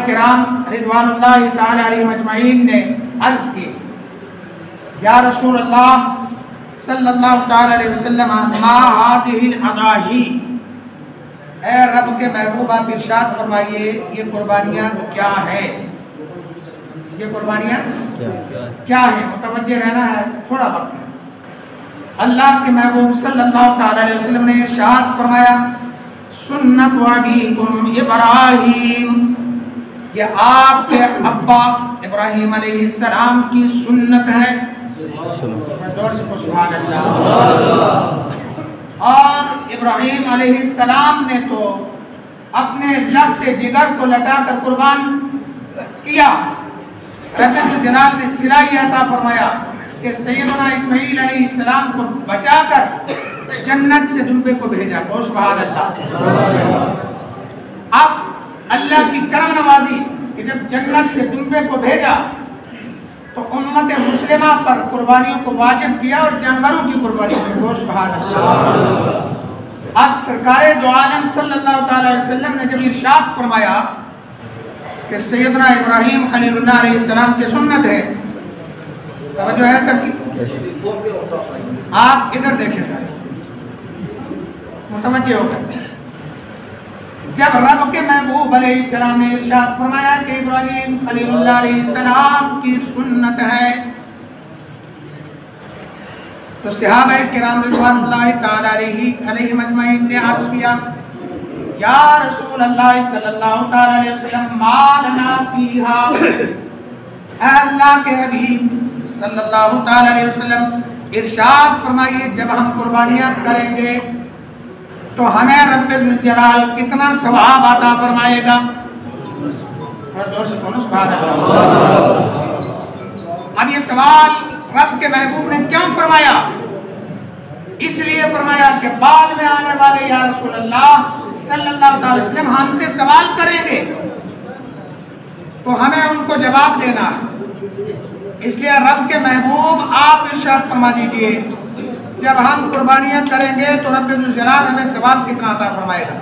किराम रिज़वानुल्लाहि ताला अलैहिम अजमईन ने अर्ज़ की, या रसूल अल्लाह सल्लल्लाहु ताला अलैहि वसल्लम मा हाज़िहिल अदाही, ऐ रब के महबूब आप इरशाद फरमाइए ये कुर्बानियाँ क्या है, ये कुर्बानियाँ क्या है। मुतवज्जे रहना है, थोड़ा वक्त है। अल्लाह के महबूब सल्लल्लाहु ताला अलैहि वसल्लम ने इरशाद फरमाया, सुन्नत अबीकुम इब्राहीम, ये आपके अब्बा इब्राहीम अलैहिस्सलाम की सुन्नत है। जोर से सुभान अल्लाह। और इब्राहीम अलैहिस्सलाम ने तो अपने लफ्ज़ जिगर को लटाकर कुर्बान किया। रब्बुल जलाल ने सिलाई अता फरमाया कि सैयदना इस्माईल अलैहिस्सलाम को बचाकर जन्नत से दुम्बे को भेजा। तो सुभान अल्लाह। अब अल्लाह की करम नवाजी कि जब जन्नत से दुम्बे को भेजा तो उम्मत मुस्लिमा पर कुर्बानियों को वाजिब किया और जानवरों की कुर्बानियों को। सुभान अल्लाह। अब सरकारे दो आलम सल्लल्लाहु ताला अलैहि वसल्लम ने जब इरशाद फरमाया कि सैयदना इब्राहीम खलीलुल्लाह अलैहिस्सलाम की सुन्नत है, तवज्जो है सबकी, आप इधर देखें सारे मुतवज्जे होकर। जब रब के महबूब अलैहिस्सलाम ने इरशाद फरमाया कि इब्राहीम खलीलुल्लाह अलैहिस्सलाम की सुन्नत है, तो सहाबा किराम रिज़वानुल्लाहि ताला अलैहिम अजमईन ने अर्ज़ किया, या रसूल अल्लाह सल्लल्लाहु ताला अलैहि वसल्लम मा लना फीहा, अल्लाह के हबीब सल्लल्लाहु ताला अलैहि वसल्लम इरशाद फरमाइए जब हम कुर्बानियाँ करेंगे तो हमें रब्बुल जलाल कितना सवाब अता फरमाएगा। अब ये सवाल रब के महबूब ने क्यों फरमाया? इसलिए फरमाया कि बाद में आने वाले या रसूल अल्लाह सल्लल्लाहु अलैहि वसल्लम हमसे सवाल करेंगे तो हमें उनको जवाब देना है। इसलिए रब के महबूब आप इरशाद फरमा दीजिए जब हम कुर्बानियाँ करेंगे तो रब्बुल जलाल हमें सवाब कितना अता फरमाएगा।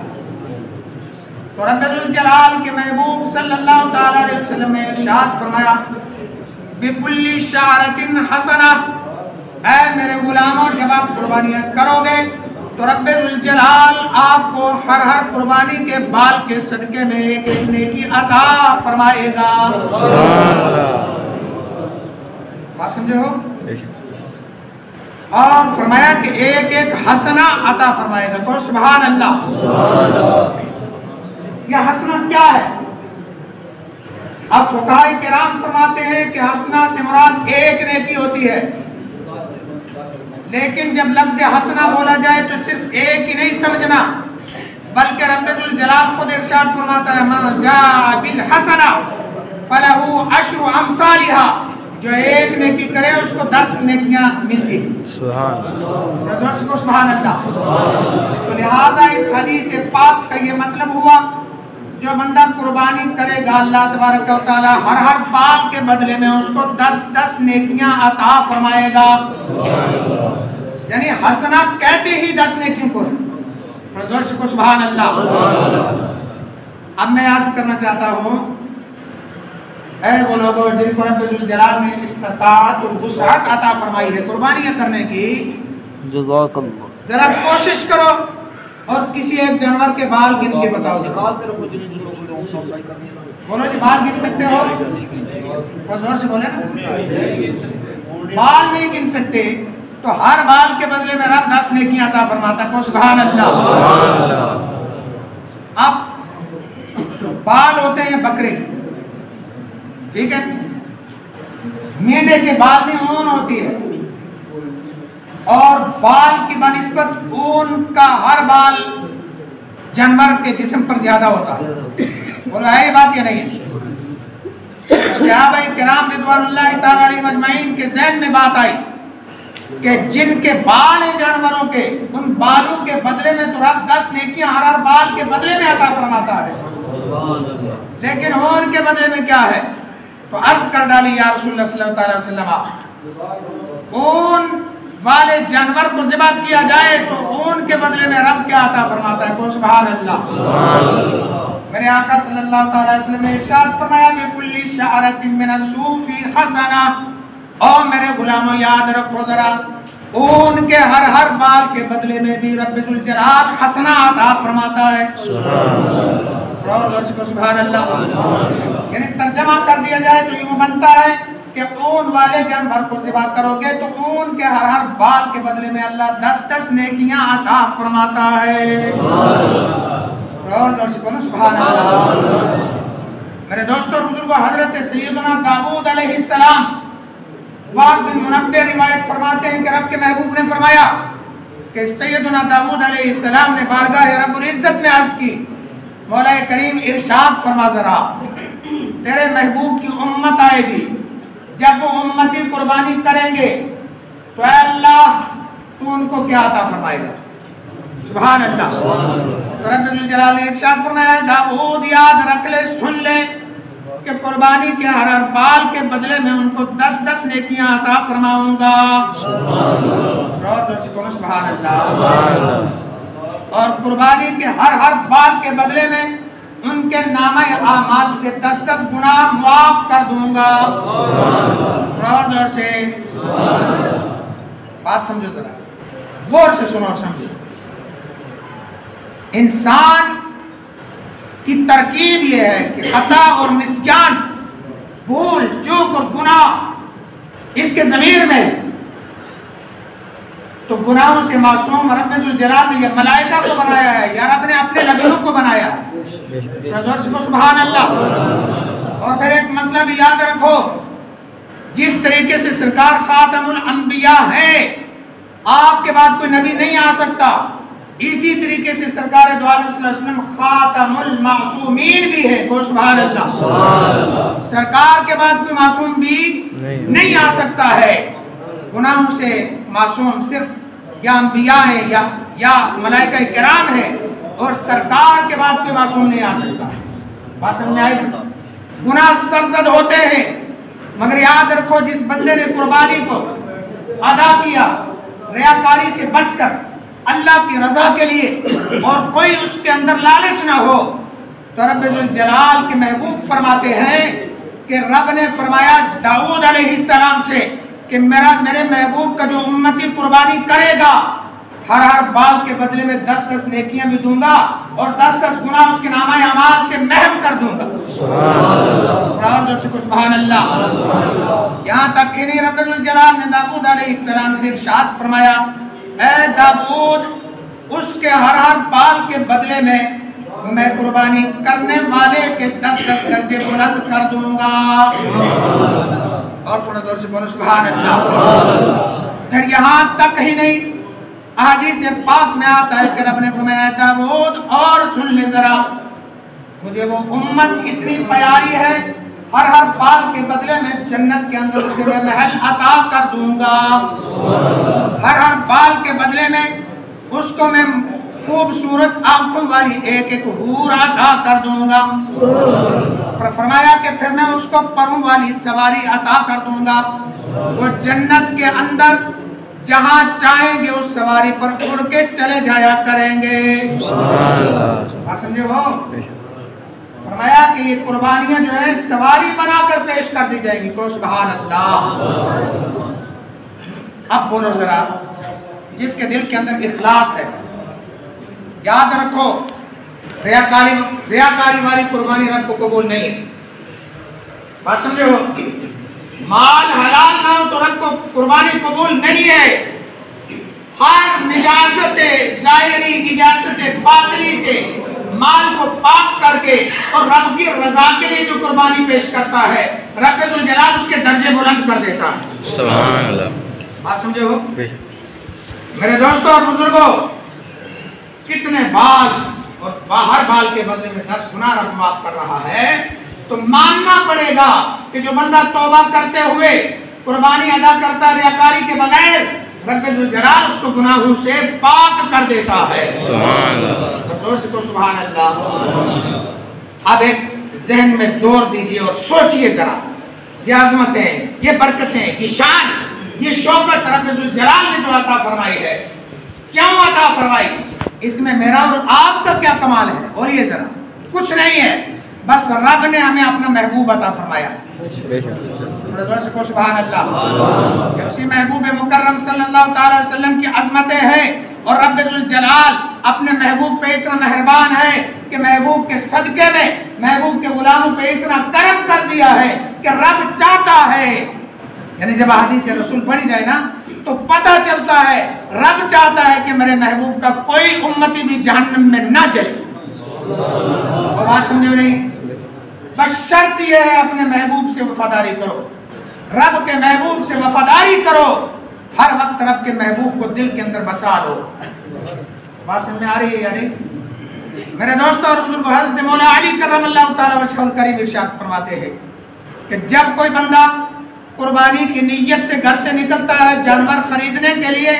तो रब्बुल जलाल के महबूब सल्लल्लाहु ताला अलैहि वसल्लम ने इरशाद फरमाया, बिकुल्ली शारतिन हसना, ऐ मेरे गुलामों जब आप कुर्बानियाँ करोगे तो रब्बुल जलाल आपको हर हर कुर्बानी के बाल के सदके में एक नेकी अता फरमाएगा। बात समझे हो? और फरमाया कि एक एक हसना अता फरमाएगा। तो सुभान अल्लाह। यह हसना क्या है? अब फुक़हा किराम फरमाते हैं कि हसना से मुराद एक नेकी होती है, लेकिन जब लफ्ज़ हसना बोला जाए तो सिर्फ एक ही नहीं समझना, बल्कि रब्बुल जलाल खुद इरशाद फरमाता है, मा जा बिल हसना फलहु अशरु अमसालिहा, जो एक नेकी करे उसको 10 नेकियां मिलती। सुभान अल्लाह। तो लिहाजा इस हदीस पाक का ये मतलब हुआ जो बंदा कुर्बानी करेगा अल्लाह तबारक व तआला हर हर बाल के बदले में उसको 10-10 नेकियां अता फरमाएगा। यानी हसना कहते ही 10 नेकियों को। सुभान अल्लाह। अब मैं अर्ज करना चाहता हूँ, ऐ वो लोगों जिनको रब्बुल जलाल ने इस्तिताअत और वुसअत अता फरमाई है कुर्बानियाँ करने की, जरा कोशिश करो और किसी एक जानवर के बाल गिन के बताओ। बोलो जी, बाल गिन सकते हो? जोर से बोले ना। बाल नहीं गिन सकते तो हर बाल के बदले में रब 10 नेकियां अता फरमाता है। सुभान अल्लाह। अब बाल होते हैं बकरे के, ठीक है, मेंढे के बाल में ऊन होती है और बाल की बनिस्बत ऊन का हर बाल जानवर के जिस्म पर ज्यादा होता है। बोलो है ये बात या नहीं है? सहाबा किराम रिज़वानुल्लाहि ताला अलैहिम अजमईन के ज़हन में बात आई कि जिनके बाल हैं जानवरों के, उन बालों के बदले में तो रब 10 नेकियां हर हर बाल के बदले में अता फरमाता है, लेकिन ऊन के बदले में क्या है? तो अर्ज कर डाली, या रसूलुल्लाह सल्लल्लाहु अलैहि वसल्लम ऊन वाले जानवर को ज़िबा किया जाए तो ऊन के बदले में रब क्या अता फरमाता है। तो सुभान अल्लाह। मेरे आका सल्लल्लाहु अलैहि वसल्लम ने इरशाद फरमाया कि कुल्ली शअरतिन मिनस्सूफी हसना, और मेरे गुलामों याद रखो जरा, ऊन के हर बाल के बदले में भी रब्बुल जलाल हसना अता फरमाता है। सुभान अल्लाह। यानी तर्जमा कर दिया जाए तो यूं बनता है कि ऊन वाले जानवर को ज़िबा करोगे तो ऊन के हर बाल के बदले में अल्लाह 10-10 नेकियां अता फरमाता है। सुभान अल्लाह। मेरे दोस्तों और बुजुर्गों, हजरत सैयदना दाऊद अलैहिस्सलाम वाक़ बिन मुनब्बे रिवायत फरमाते हैं कि रब के महबूब ने फरमाया कि सैयदना दाऊद अलैहिस्सलाम ने बारगाह रब्बुल इज्जत में अर्ज की, मौला करीम इरशाद फरमा जरा, तेरे महबूब की उम्मत आएगी, जब वो उम्मती कुर्बानी करेंगे तो अल्लाह तू उनको क्या अता फरमाएगा। सुभान अल्लाह। तो रब्बुल जलाल ने इरशाद फरमाया, दाऊद याद रख ले, सुन ले कि कुर्बानी के हर बाल के बदले में उनको 10-10 नेकियां अता फरमाऊंगा। सुभान अल्लाह। और कुर्बानी के हर बाल के बदले में उनके नामे आमाल से 10-10 गुना माफ कर दूंगा। जोर से बात समझो जरा, गौर से सुनो और समझो। इंसान की तरकीब यह है कि खता और निस्यान, भूल चूक और गुनाह इसके ज़मीर में, तो गुनाहों से मासूम रब्बुल जलाल ने यह मलाइका को बनाया है या रब ने अपने नबियों को बनाया है। सुभान अल्लाह। और फिर एक मसला भी याद रखो, जिस तरीके से सरकार खातमुल अंबिया है, आपके बाद कोई नबी नहीं आ सकता, इसी तरीके से सरकार दो आलम सल्लल्लाहु अलैहि वसल्लम खातमुल मासूमीन भी है। को सुभान अल्लाह। सरकार के बाद कोई मासूम भी नहीं आ सकता है। गुनाहों से मासूम सिर्फ या अंबिया है या मलाइका किराम है, और सरकार के बाद कोई मासूम नहीं आ सकता। बात समझ में आई? गुनाह सरजद होते हैं, मगर याद रखो, जिस बंदे ने कुर्बानी को अदा किया रियाकारी से बचकर अल्लाह की रजा के लिए, और कोई उसके अंदर लालच ना हो, तो रब्बुल जलाल के महबूब फरमाते हैं कि रब ने फरमाया दाऊद अलैहिस्सलाम से कि मेरे महबूब का जो उम्मती कुर्बानी करेगा, हर बाल के बदले में 10-10 नेकियां भी दूंगा और 10-10 गुना उसके नामा अमाल से महव कर दूंगा। सुभान अल्लाह। यहाँ तक ही नहीं, रब्बुल जलाल ने दाऊद अलैहिस्सलाम से इरशाद फरमाया, ऐ दाऊद, उसके हर बाल के बदले में मैं कुर्बानी करने वाले के 10-10 दर्जे बुलंद कर दूंगा। और थोड़ा जोर से बोलो सुभान अल्लाह। फिर यहाँ तक ही नहीं, हदीस पाक में आता है कि रब ने फरमाया, दाऊद और सुन ले जरा, मुझे वो उम्मत इतनी प्यारी है, हर बाल के बदले में जन्नत के अंदर उसे मैं महल अता कर दूंगा। हर बाल के बदले में उसको मैं खूबसूरत आंखों वाली एक हूर अता कर दूंगा। फरमाया कि फिर मैं उसको परों वाली सवारी अता कर दूंगा। वो जन्नत के अंदर जहां चाहेंगे उस सवारी पर उड़ के चले जाया करेंगे। समझे हो? फरमाया कि ये कुर्बानियां जो है सवारी बनाकर पेश कर दी जाएंगी। को सुभान अल्लाह। अब बोलो जरा, जिसके दिल के अंदर इखलास है, याद रखो, रियाकारी वाली कुर्बानी रब को कबूल नहीं है। बात समझे हो? माल हलाल ना हो तो रब को कुर्बानी कबूल नहीं है। हर निजासत ज़ाहिरी, निजासत बातिनी से माल को पाक करके और रब की रजा के लिए जो कुर्बानी पेश करता है, रब्बुल जलाल उसके दर्जे बुलंद कर देता है। सुभान अल्लाह। बात समझे हो? मेरे दोस्तों और बुजुर्गों, कितने बाल और बाहर बाल के बदले में 10 गुना रब माफ कर रहा है, तो मानना पड़ेगा कि जो बंदा तौबा करते हुए कुर्बानी अदा करता रियाकारी के बगैर, रब्बुल जलाल उसको गुनाहों से पाक कर देता है। सुभान अल्लाह। जोर से तो सुभान अल्लाह। अब एक जहन में जोर दीजिए और सोचिए जरा, ये अजमतें, ये बरकतें, ये शान, ये शौकत रब्बुल जलाल ने जो अता फरमाई है, क्यों अता फरमाई, इसमें मेरा और आपका क्या कमाल है? और ये जरा कुछ नहीं है, बस रब ने हमें अपना महबूब अता फरमाया है। सुभान अल्लाह। उसी महबूब मुकर्रम सल्लल्लाहु अलैहि वसल्लम की अजमतें हैं और रब जुल जलाल अपने महबूब पे इतना मेहरबान है कि महबूब के सदके में महबूब के गुलामों पे इतना करम कर दिया है कि रब चाहता है, यानी जब हदीस रसूल पढ़ी जाए ना तो पता चलता है रब चाहता है कि मेरे महबूब का कोई उम्मती भी जहन्नम में ना जले। बात समझो नहीं? बस शर्त यह है अपने महबूब से वफादारी करो, रब के महबूब से वफादारी करो, हर वक्त रब के महबूब को दिल के अंदर बसा लो। बात समझ में आ रही है यानी? मेरे दोस्तों और बुजुर्गों, हज़रत मौला अली करमल्लाहु तआला वजहुल करीम इरशाद फरमाते हैं कि जब कोई बंदा कुर्बानी की नीयत से घर से निकलता है जानवर खरीदने के लिए,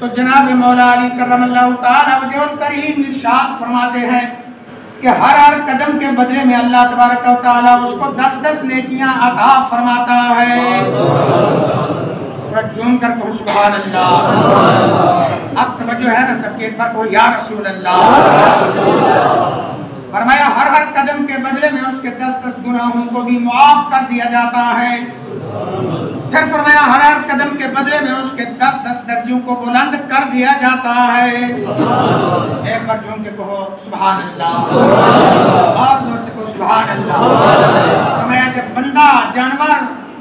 तो जनाब मौला अली करमल्लाहु तआला वजहुल करीम इरशाद फरमाते हैं कि हर कदम के बदले में अल्लाह तबारक व तआला उसको 10-10 नेकियां अता फरमाता है। झूम कर कहो सुभान अल्लाह। अब तवज्जो है ना सबके, एक बार कहो या रसूल अल्लाह। फरमाया हर कदम के बदले में उसके 10-10 गुनाहों को भी मुआफ कर दिया जाता है। फिर फरमाया हर कदम के बदले में उसके 10-10 दर्जों को बुलंद कर दिया जाता है। एक बार झूम के कहो सुभान अल्लाह, और जोर से कहो सुभान अल्लाह। फरमाया जब बंदा जानवर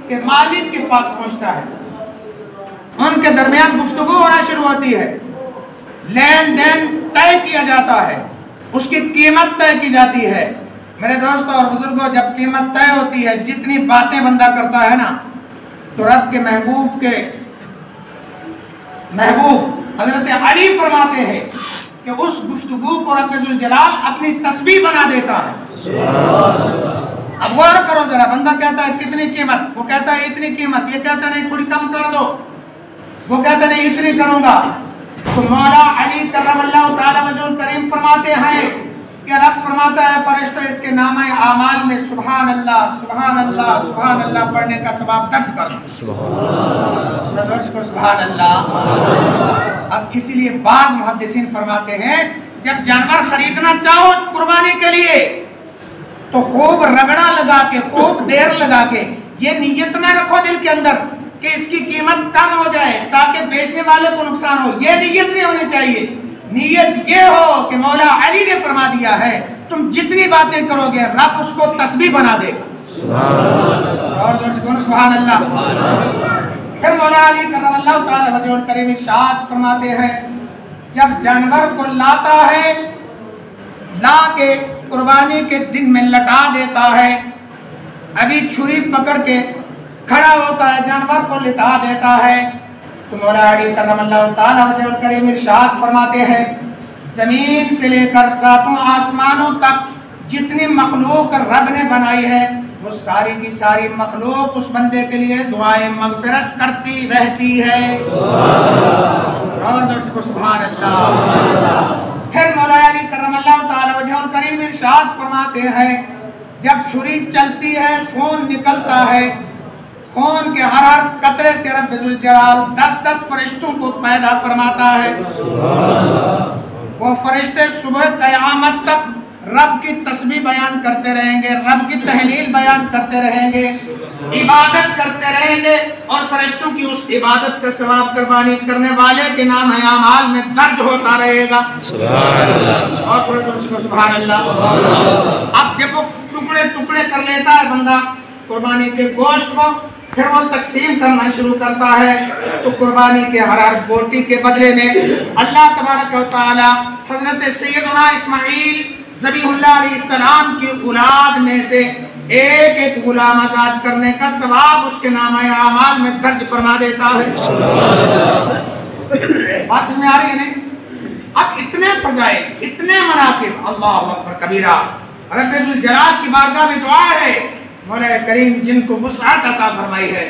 के मालिक के पास पहुंचता है, उनके दरमियान गुफ्तगू होना शुरू होती है, लेन देन तय किया जाता है, उसकी कीमत तय की जाती है। मेरे दोस्तों और बुजुर्गों, जब कीमत तय होती है, जितनी बातें बंदा करता है ना, तो रब के महबूब हजरत अली फरमाते हैं कि उस गुफ्तगू को रब जुल जलाल अपनी तस्बीह बना देता है। अब गौर करो जरा, बंदा कहता है कितनी कीमत, वो कहता है इतनी कीमत, ये कहता नहीं थोड़ी कम कर दो, वो कहता नहीं इतनी करूंगा। तो मौला अली करमल्लाहु तआला वजहुल करीम फरमाते हैं कि रब फरमाता है फरिश्ता इसके नामे आमाल में सुभान अल्लाह सुभान अल्लाह सुभान अल्लाह पढ़ने का सवाब दर्ज कर दो। सुभान अल्लाह। अब इसीलिए बाज़ मुहद्दिसीन फरमाते हैं जब जानवर खरीदना चाहो कुर्बानी के लिए तो खूब रगड़ा लगा के, खूब देर लगा के, ये नियत ना रखो दिल के अंदर कि इसकी कीमत कम हो जाए ताकि बेचने वाले को नुकसान हो, ये नियत नहीं होनी चाहिए। नियत ये हो कि मौला अली ने फरमा दिया है तुम जितनी बातें करोगे रब उसको तस्बीह बना देगा। और जोर से कहो सुभान अल्लाह। फिर मौला अली करमल्लाहु तआला वजहुल करीम इरशाद फरमाते हैं जब जानवर को लाता है, ला के कुर्बानी के दिन में लटा देता है, अभी छुरी पकड़ के खड़ा होता है, जानवर को लिटा देता है, तो मौला अली करमल्लाहु तआला वजहुल करीम इरशाद फरमाते हैं जमीन से लेकर 7 आसमानों तक जितनी मखलूक रब ने बनाई है वो सारी की सारी मखलूक उस बंदे के लिए दुआएं मगफिरत करती रहती है। और जोर से सुभान अल्लाह। फिर मौला अली करमल्लाहु तआला वजहुल करीम इरशाद फरमाते हैं जब छुरी चलती है खून निकलता है, खून के हर कतरे से रब जुल जलाल 10-10 फरिश्तों को पैदा फरमाता है। वो फरिश्ते सुबह क़यामत तक रब की तस्बीह बयान करते रहेंगे, रब की तहलील बयान करते रहेंगे, इबादत करते रहेंगे और फरिश्तों की उस इबादत का सवाब कुर्बानी करने वाले के नाम है आमाल में दर्ज होता रहेगा। सुभान अल्लाह। और थोड़े जोर से सुभान अल्लाह। अब जब वो टुकड़े टुकड़े कर लेता है बंदा कुर्बानी के गोश्त को, फिर वो तकसीम करना शुरू करता है, तो कुर्बानी के हर बोटी के बदले में अल्लाह तबारक व तआला हजरत सैयदना इस्माईल ज़बीहुल्लाह अलैहिस्सलाम की औलाद में से एक गुलाम आजाद करने का सवाब उसके नामे आमाल में दर्ज फरमा देता है। बात समझ में आ रही है नहीं? अब इतने फज़ाइल, इतने मनाक़िब, अल्लाहु अकबर कबीरा। रब्बुल जलाल की बारगाह में दुआ है मौला करीम जिनको वुसअत अता फरमाई है,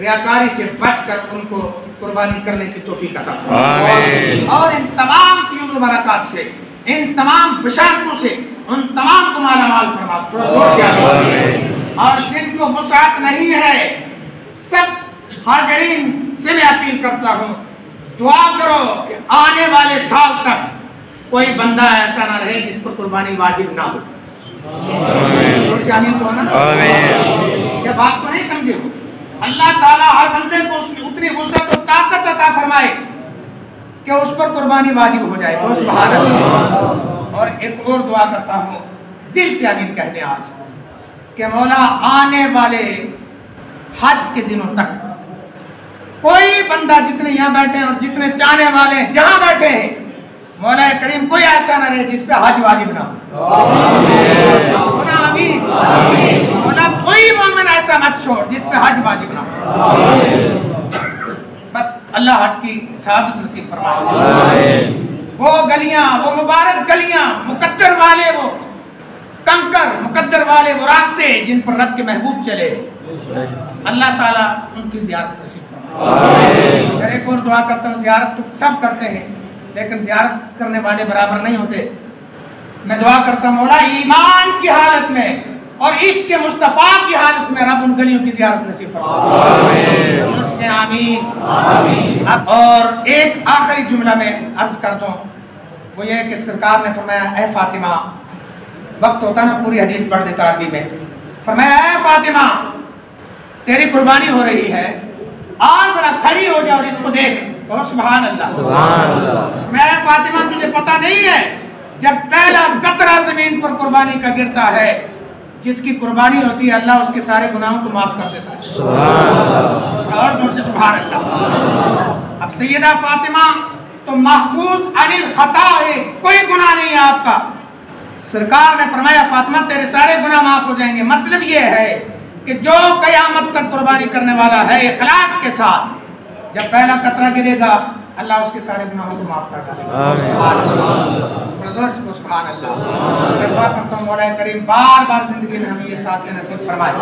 रियाकारी से बचकर उनको कुर्बानी करने की तौफीक अता फरमाए और इन तमाम फयूज़ व बरक़ात से, इन तमाम बशारतों से उन तमाम को मालामाल फरमाए। और जिनको वुसअत नहीं है सब हाज़रीन से मैं अपील करता हूँ दुआ करो कि आने वाले साल तक कोई बंदा ऐसा ना रहे जिस पर कुर्बानी वाजिब ना हो। आमीन को ना, ये बात को नहीं समझे हो। अल्लाह ताला हर बंदे को उतनी वुसअत और ताकत अता फरमाए कि उस पर कुर्बानी वाजिब हो जाए। तो सुभान अल्लाह। और एक और दुआ करता हूँ, दिल से आमीन कह दें आज कि मौला आने वाले हज के दिनों तक कोई बंदा, जितने यहाँ बैठे हैं और जितने चाहने वाले जहाँ बैठे हैं, मौला करीम कोई ऐसा ना रहे जिस पे हज वाजिब ना हो। आमीन। मौला कोई मोमिन ऐसा मत छोड़ जिस पे हज वाजिब ना हो। बस अल्लाह हज की सआदत नसीब फरमाए। वो गलियां, वो मुबारक गलियां, मुकद्दर वाले वो कंकर, मुकद्दर वाले वो रास्ते जिन पर रब के महबूब चले, अल्लाह ताला उनकी ज़ियारत नसीब फरमाए। एक और दुआ करता हूँ, ज़ियारत तो सब करते हैं लेकिन ज़ियारत करने वाले बराबर नहीं होते। मैं दुआ करता हूँ मौला ईमान की हालत में और इश्क़ मुस्तफ़ा की हालत में रब उन गलियों की ज़ियारत नसीब फरमाए। आमीन। अब और एक आखिरी जुमला में अर्ज करता हूँ, वो ये कि सरकार ने फरमाया, ऐ फातिमा, वक्त होता ना पूरी हदीस पढ़ देता अरबी में, फरमाया ऐ फातिमा तेरी कुर्बानी हो रही है, आज जरा खड़ी हो जा और इसको देख। तो सुभान अल्लाह। मैं फातिमा तुझे पता नहीं है, जब पहला कतरा जमीन पर कुर्बानी का गिरता है, जिसकी कुर्बानी होती है अल्लाह उसके सारे गुनाहों को माफ कर देता है। और जोर से सुभान अल्लाह। अब सैयदा फातिमा तो महफूज अनिल खता है, कोई गुनाह नहीं है आपका। सरकार ने फरमाया फातिमा तेरे सारे गुनाह माफ हो जाएंगे। मतलब ये है कि जो कयामत तक कुर्बानी करने वाला है इखलास के साथ, जब पहला कतरा गिरेगा अल्लाह उसके सारे गुनाहों को माफ कर देगा। सुभान अल्लाह। मैं दुआ करता हूँ मौला करीम बार बार जिंदगी में हमें ये साथ नसीब फरमाए।